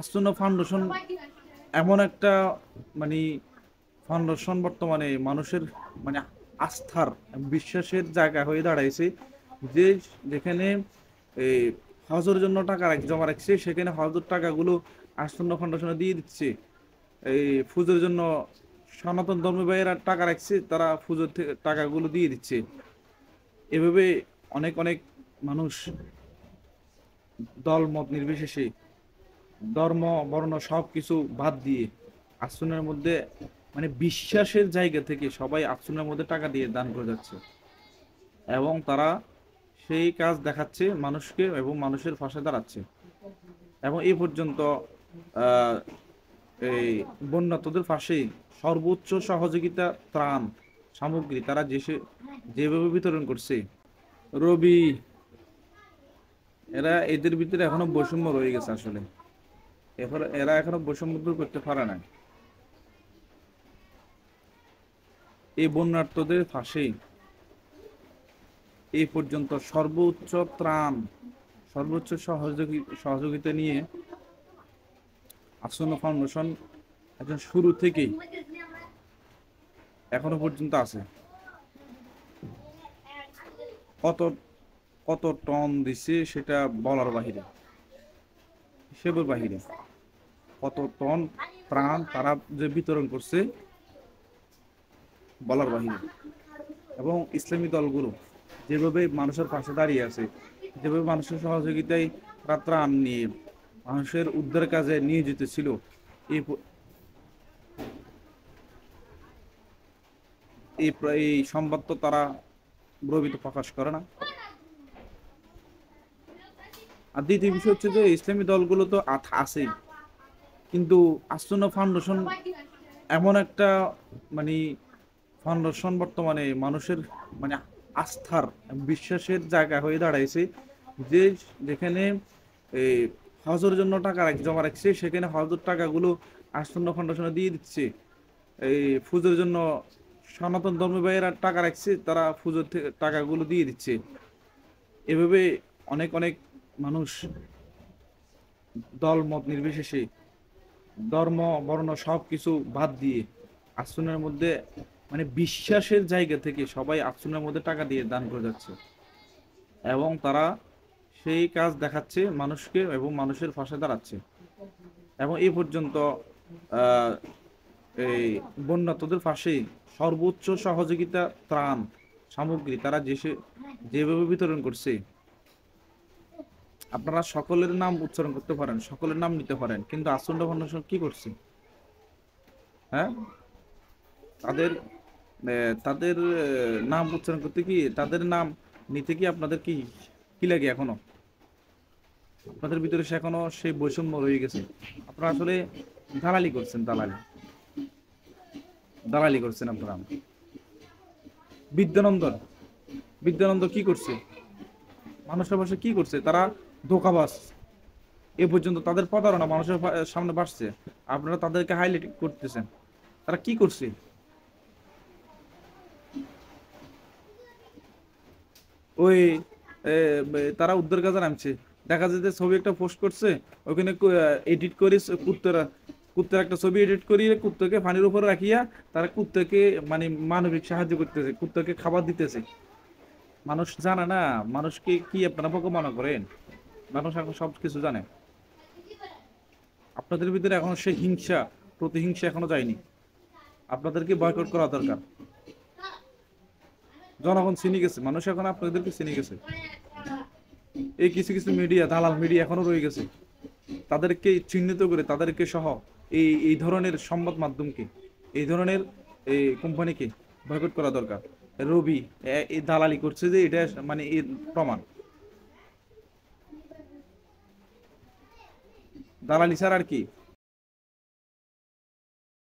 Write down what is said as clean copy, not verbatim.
আসন্ন ফাউন্ডেশন এমন একটা মানে ফাউন্ডেশন বর্তমানে মানুষের মানে আস্থার বিশ্বাসের জায়গা হয়ে দাঁড়াইছে। যে যেখানে এই হজের জন্য টাকা জমা রাখছে, সেখানে হজের টাকাগুলো আসন্ন ফাউন্ডেশনে দিয়ে দিচ্ছে। এই ফুজোর জন্য সনাতন ধর্মীয়রা টাকা রাখছে, তারা ফুজোর টাকাগুলো দিয়ে দিচ্ছে। এভাবে অনেক অনেক মানুষ দল মত নির্বিশেষে ধর্ম বর্ণ সবকিছু বাদ দিয়ে আশ্রমের মধ্যে মানে বিশ্বাসের জায়গা থেকে সবাই আশ্রমের মধ্যে টাকা দিয়ে দান করে যাচ্ছে, এবং তারা সেই কাজ দেখাচ্ছে মানুষকে এবং মানুষের পাশে দাঁড়াচ্ছে। এবং এই পর্যন্ত আহ, এই বন্যার্তদের পাশে সর্বোচ্চ সহযোগিতা ত্রাণ সামগ্রী তারা যেভাবে বিতরণ করছে। রবি, এদের ভিতরে এখনো বৈষম্য রয়ে গেছে আসলে। এরা এখনো বৈষম্য দূর করতে পারে না। এই বন্যার্তদের পাশে এই পর্যন্ত সর্বোচ্চ ত্রাণ, সর্বোচ্চ সহযোগিতা নিয়ে আসন্ন ফাউন্ডেশন একজন শুরু থেকেই এখনো পর্যন্ত আছে। কত কত টন দিছে সেটা বলার বাহিরে, হিসেবের বাহিরে। কত টন ত্রাণ তারা যে বিতরণ করছে বলার বাহিরে। এবং ইসলামী দলগুলো যেভাবে মানুষের পাশে দাঁড়িয়ে আছে, যেভাবে মানুষের সহযোগিতায় তারা ত্রাণ নিয়ে মানুষের উদ্ধার কাজে নিয়োজিত ছিল, এই এই এই সংবাদ তো তারা গর্বিত প্রকাশ করে না। আর দ্বিতীয় বিষয় হচ্ছে যে ইসলামী দলগুলো তো আছেই, কিন্তু আসন্ন ফাউন্ডেশন এমন একটা মানে ফাউন্ডেশন বর্তমানে মানুষের মানে আস্থার বিশ্বাসের জায়গা হয়ে দাঁড়াইছে। যে যেখানে এই হজের জন্য টাকা জমা রাখছে, সেখানে হজের টাকাগুলো আসন্ন ফাউন্ডেশনে দিয়ে দিচ্ছে। এই ফুজোর জন্য সনাতন ধর্মীয়রা টাকা রাখছে, তারা ফুজোর টাকাগুলো দিয়ে দিচ্ছে। এভাবে অনেক অনেক মানুষ দল মত নির্বিশেষে ধর্ম বর্ণ সবকিছু বাদ দিয়ে আশ্রমের মধ্যে মানে বিশ্বাসের জায়গা থেকে সবাই আশ্রমের মধ্যে টাকা দিয়ে দান করে যাচ্ছে, এবং তারা সেই কাজ দেখাচ্ছে মানুষকে এবং মানুষের পাশে দাঁড়াচ্ছে। এবং এই পর্যন্ত আহ, এই বন্যার্তদের পাশে সর্বোচ্চ সহযোগিতা ত্রাণ সামগ্রী তারা যেভাবে বিতরণ করছে। আপনারা সকলের নাম উচ্চারণ করতে পারেন, সকলের নাম নিতে পারেন, কিন্তু আসন্ন ফাউন্ডেশন কি করছে? হ্যাঁ, তাদের তাদের নাম উচ্চারণ করতে কি, তাদের নাম নিতে কি আপনাদের কি কি লাগে? এখনো আপনাদের ভিতরে সে এখনো সেই বৈষম্য রয়ে গেছে। আপনারা আসলে দালালি করছেন, দালালি দালালি করছেন আপনারা। বিদ্যানন্দন বিদ্যানন্দ কি করছে? মানুষের পাশে কি করছে? তারা ধোঁকাবাজ। এ পর্যন্ত তাদের প্রতারণা মানুষের সামনে বাড়ছে, আপনারা তাদেরকে হাইলাইট করতেছেন। তারা কি করছে? ওই তারা উদ্ধার কাজে নামছে, দেখা যায় যে ছবি একটা পোস্ট করছে, ওখানে এডিট করে কুত্তার একটা ছবি এডিট করিয়ে কুত্তাকে পানির উপরে রাখিয়া তারা কুত্তাকে মানে মানবিক সাহায্য করতেছে, কুত্তাকে খাবার দিতেছে। মানুষ জানে না মানুষকে কি আপনারা বোকা মনে করেন? মানুষ এখন সব কিছু জানে। আপনাদের ভিতরে এখনো সেই হিংসা প্রতিহিংসা এখনো যায়নি। আপনাদেরকে বয়কট করা দরকার। জনগণ চিনি গেছে, মানুষ এখন আপনাদেরকে চিনি গেছে। এই কিছু কিছু মিডিয়া, দালাল মিডিয়া এখনো রয়ে গেছে, তাদেরকে চিহ্নিত করে তাদেরকে সহ এই এই ধরনের সংবাদ মাধ্যমকে, এই ধরনের এই কোম্পানিকে বয়কট করা দরকার। রবি এই দালালি করছে যে এটা মানে এর প্রমাণ। দালালি ছাড়া আর কি?